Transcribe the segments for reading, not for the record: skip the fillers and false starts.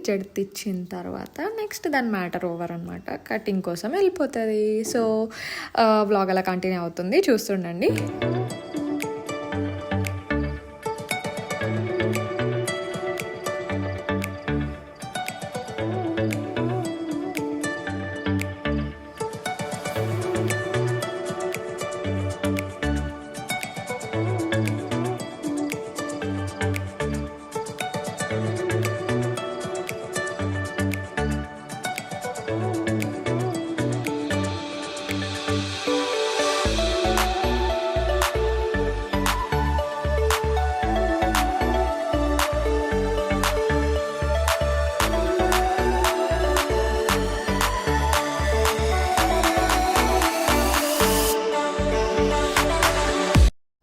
జడితిచ్చిన తర్వాత నెక్స్ట్ దాని matter over అనమాట, కటింగ్ కోసం వెళ్ళిపోతుంది. సో వ్లాగ్ అలా కంటిన్యూ అవుతుంది, చూస్తుండండి.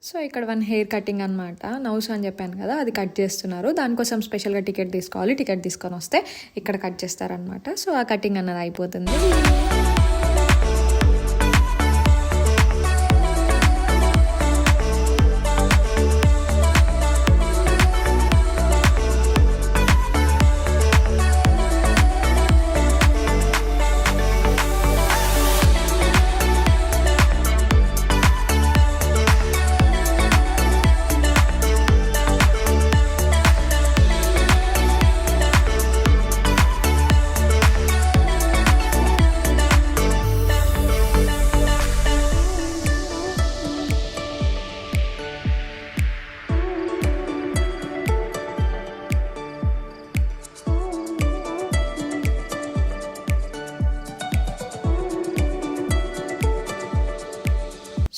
సో ఇక్కడ వన్ హెయిర్ కటింగ్ అనమాట, నౌస్ అని చెప్పాను కదా, అది కట్ చేస్తున్నారు. దానికోసం స్పెషల్గా టికెట్ తీసుకోవాలి. టికెట్ తీసుకొని వస్తే ఇక్కడ కట్ చేస్తారనమాట. సో ఆ కటింగ్ అన్నది అయిపోతుంది.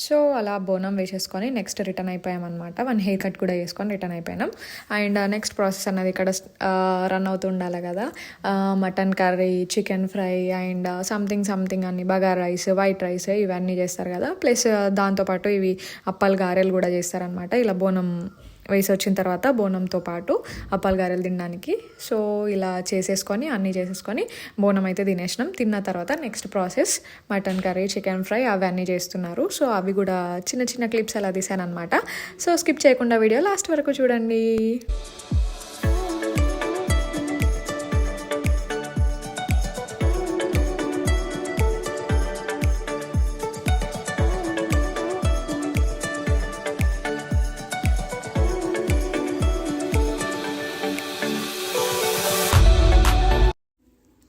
సో అలా బోనం వేసేసుకొని నెక్స్ట్ రిటర్న్ అయిపోయామన్నమాట. వన్ హెయిర్ కట్ కూడా వేసుకొని రిటర్న్ అయిపోయినాం. అండ్ నెక్స్ట్ ప్రాసెస్ అన్నది ఇక్కడ రన్ అవుతూ ఉండాలి కదా. Mutton curry, chicken fry and something అన్ని, బగారా రైస్, వైట్ రైస్ ఇవన్నీ చేస్తారు కదా. ప్లస్ దాంతోపాటు ఇవి అప్పలు, గారెలు కూడా చేస్తారనమాట. ఇలా బోనం వేసి వచ్చిన తర్వాత బోనంతో పాటు అప్పాలు, గారెలు తినడానికి. సో ఇలా చేసేసుకొని అన్నీ చేసేసుకొని బోనం అయితే తినేసినాం. తిన్న తర్వాత next process mutton curry, chicken fry అవన్నీ చేస్తున్నారు. సో అవి కూడా చిన్న చిన్న క్లిప్స్ అలా తీసాను అనమాట. సో స్కిప్ చేయకుండా వీడియో లాస్ట్ వరకు చూడండి.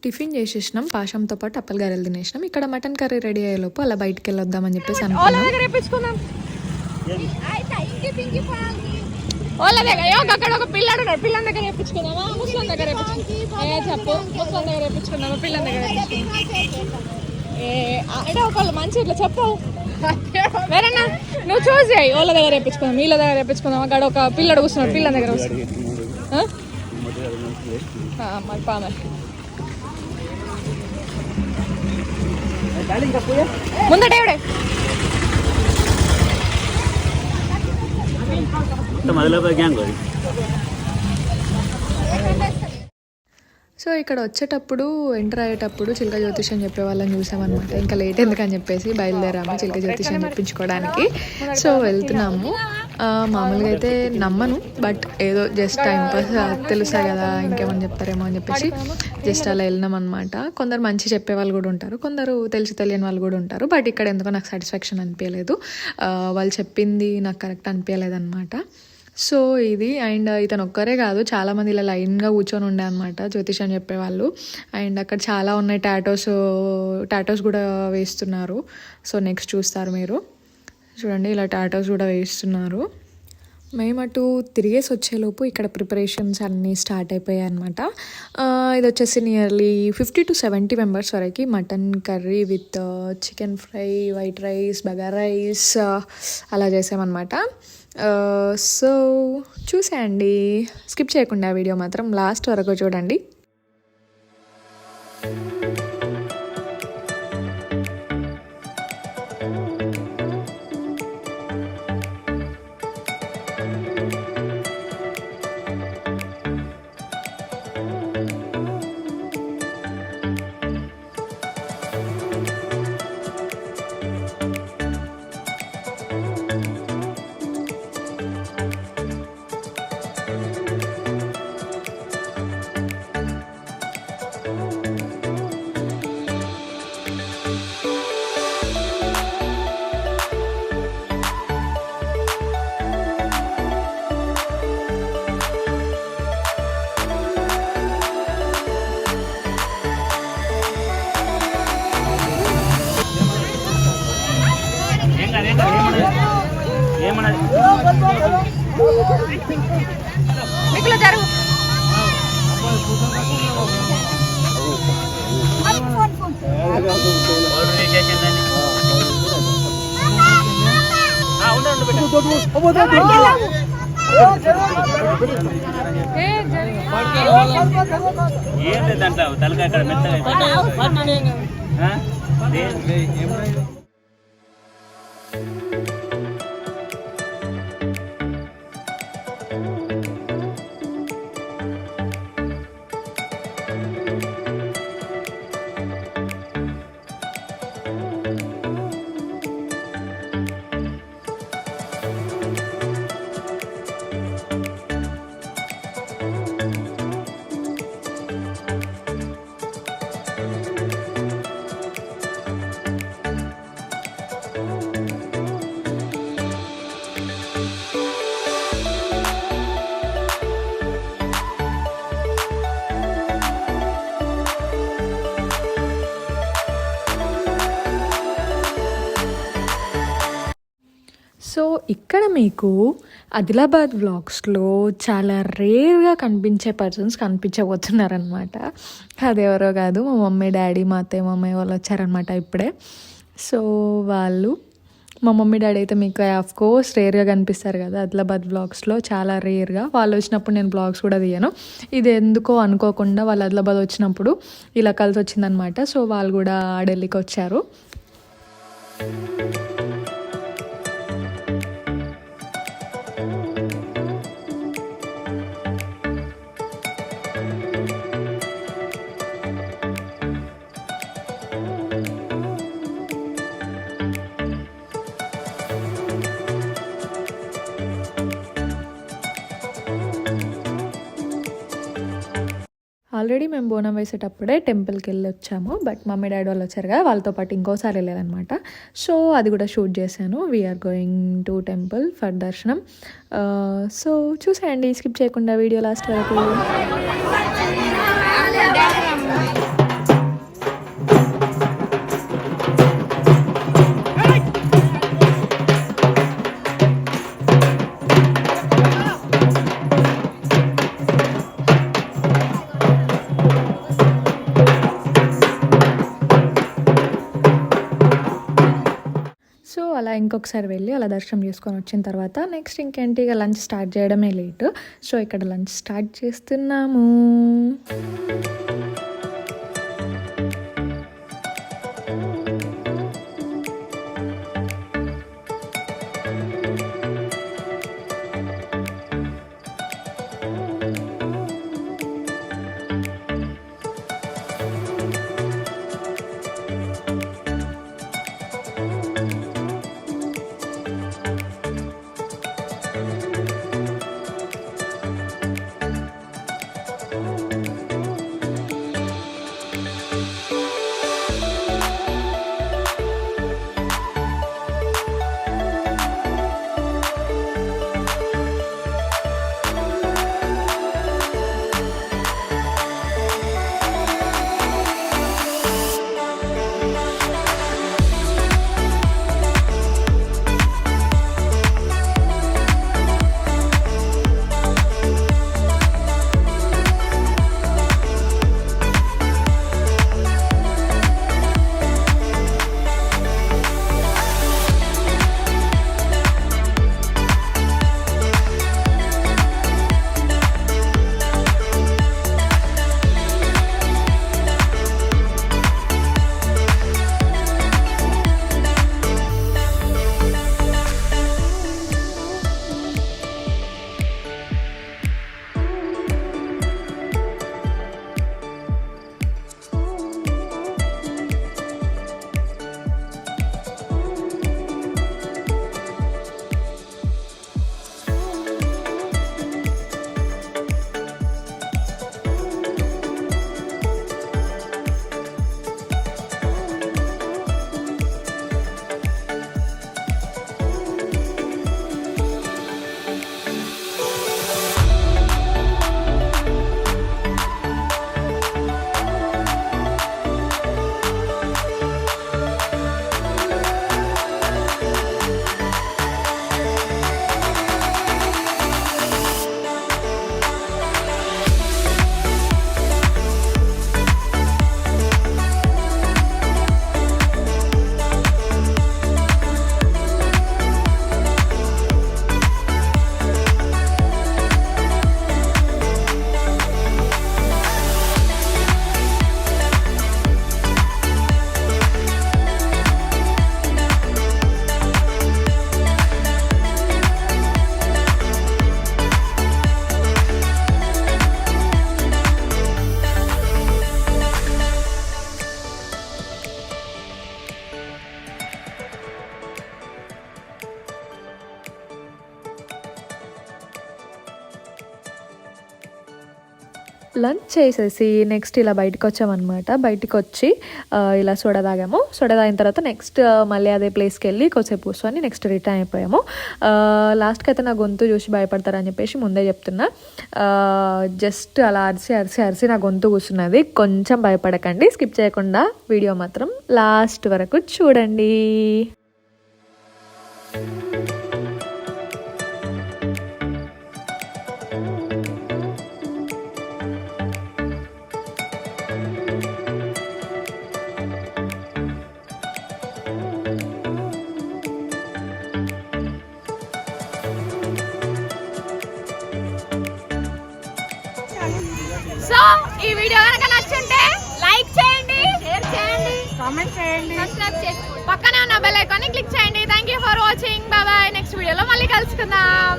టిఫిన్ చేసేసినాం, పాశంతో పాటు అప్పలు, గారెలు తినేసినాం. ఇక్కడ మటన్ కర్రీ రెడీ అయ్యేలోపు అలా బయటికి వెళ్ళొద్దామని చెప్పేసి అనుకున్నాం. అక్కడ ఒక పిల్లాడు ఉన్నాడు, పిల్లని దగ్గర వేయించుకుందామా, ముస్లిం దగ్గర చెప్పు, ముస్లిం దగ్గర వేయించుకుందామా, పిల్లని దగ్గర అంటే ఒకళ్ళు మంచి ఇట్లా చెప్పు. వేరేనా నువ్వు చూస్ చేయి, వాళ్ళ దగ్గర వేయించుకుందాం, వీళ్ళ దగ్గర వేయించుకుందాం. అక్కడ ఒక పిల్లడు కూర్చున్నాడు, పిల్లని దగ్గర కూర్చున్నాడు. మరి పామే ముందట ఎవడే సో ఇక్కడ వచ్చేటప్పుడు ఎంటర్ అయ్యేటప్పుడు చిలక జ్యోతిషం చెప్పే వాళ్ళని చూసామన్నమాట. ఇంకా లేట్ ఎందుకని చెప్పేసి బయలుదేరాము చిలక జ్యోతిషం చెప్పించుకోవడానికి. సో వెళ్తున్నాము. మామూలుగా అయితే నమ్మను, బట్ ఏదో జస్ట్ టైంపాస్, తెలుస్తాయి కదా ఇంకేమని చెప్తారేమో అని చెప్పేసి జస్ట్ అలా వెళ్ళినాం అనమాట. కొందరు మంచి చెప్పే వాళ్ళు కూడా ఉంటారు, కొందరు తెలిసి తెలియని వాళ్ళు కూడా ఉంటారు. బట్ ఇక్కడ ఎందుకో నాకు సాటిస్ఫాక్షన్ అనిపించలేదు, వాళ్ళు చెప్పింది నాకు కరెక్ట్ అనిపించలేదు అనమాట. సో ఇది అండ్ ఇతను ఒక్కరే కాదు, చాలామంది ఇలా లైన్గా కూర్చొని ఉండే అనమాట జ్యోతిషం చెప్పేవాళ్ళు. అండ్ అక్కడ చాలా ఉన్నాయి, టాటోస్ కూడా వేస్తున్నారు. సో నెక్స్ట్ చూస్తారు మీరు, చూడండి ఇలా టాటోస్ కూడా వేస్తున్నారు. మేము అటు తిరిగేసి వచ్చేలోపు ఇక్కడ ప్రిపరేషన్స్ అన్నీ స్టార్ట్ అయిపోయాయి అనమాట. ఇది వచ్చేసి నియర్లీ 50 to 70 మెంబర్స్ వరకు mutton curry with chicken fry, white rice, bagara rice అలా చేసామన్నమాట. సో చూసేయండి, స్కిప్ చేయకుండా వీడియో మాత్రం లాస్ట్ వరకు చూడండి. మిక్కులో జరుగు. ఏంటి దాంట్లో తలకాయ అక్కడ మెత్తగా సో ఇక్కడ మీకు ఆదిలాబాద్ వ్లాగ్స్లో చాలా రేర్గా కనిపించే పర్సన్స్ కనిపించబోతున్నారనమాట. అదెవరో కాదు, మా మమ్మీ డాడీ మా అత్తయ్య మామయ్య వాళ్ళు వచ్చారనమాట ఇప్పుడే. సో వాళ్ళు మా మమ్మీ డాడీ అయితే మీకు ఆఫ్కోర్స్ రేర్గా కనిపిస్తారు కదా ఆదిలాబాద్ వ్లాగ్స్లో, చాలా రేర్గా. వాళ్ళు వచ్చినప్పుడు నేను వ్లాగ్స్ కూడా తీయను. ఇది ఎందుకో అనుకోకుండా వాళ్ళు ఆదిలాబాద్ వచ్చినప్పుడు ఇలా కలిసి వచ్చిందనమాట. సో వాళ్ళు కూడా ఢిల్లీకి వచ్చారు. ఆల్రెడీ మేము బోనం వేసేటప్పుడే టెంపుల్కి వెళ్ళి వచ్చాము. బట్ మమ్మీ డాడీ వాళ్ళు వచ్చారు కదా, వాళ్ళతో పాటు ఇంకోసారి వెళ్ళారనమాట. సో అది కూడా షూట్ చేశాను. We're going to temple for దర్శనం. సో చూసేయండి స్కిప్ చేయకుండా వీడియో లాస్ట్ వరకు. సో అలా ఇంకొకసారి వెళ్ళి అలా దర్శనం చేసుకొని వచ్చిన తర్వాత నెక్స్ట్ ఇంకేంటి, ఇక లంచ్ స్టార్ట్ చేయడమే లేట్. సో ఇక్కడ లంచ్ స్టార్ట్ చేస్తున్నాము. లంచ్ చేసేసి నెక్స్ట్ ఇలా బయటకు వచ్చామన్నమాట. బయటికి వచ్చి ఇలా సోడా తాగాము. సోడా తాగిన తర్వాత నెక్స్ట్ మళ్ళీ అదే ప్లేస్కి వెళ్ళి కొద్దిసేపు కూర్చొని నెక్స్ట్ రిటర్న్ అయిపోయాము. లాస్ట్కి అయితే నా గొంతు చూసి భయపడతారని చెప్పేసి ముందే చెప్తున్నా. జస్ట్ అలా అరిసి నా గొంతు కూర్చున్నది. కొంచెం భయపడకండి, స్కిప్ చేయకుండా వీడియో మాత్రం లాస్ట్ వరకు చూడండి. సో ఈ వీడియో కనుక నచ్చుంటే లైక్ చేయండి, షేర్ చేయండి, కామెంట్ చేయండి, సబ్స్క్రైబ్ చేసి పక్కనే ఉన్న బెల్ ఐకాన్ ని క్లిక్ చేయండి. Thank you for watching. Bye bye. Next వీడియోలో మళ్ళీ కలుసుకుందాం.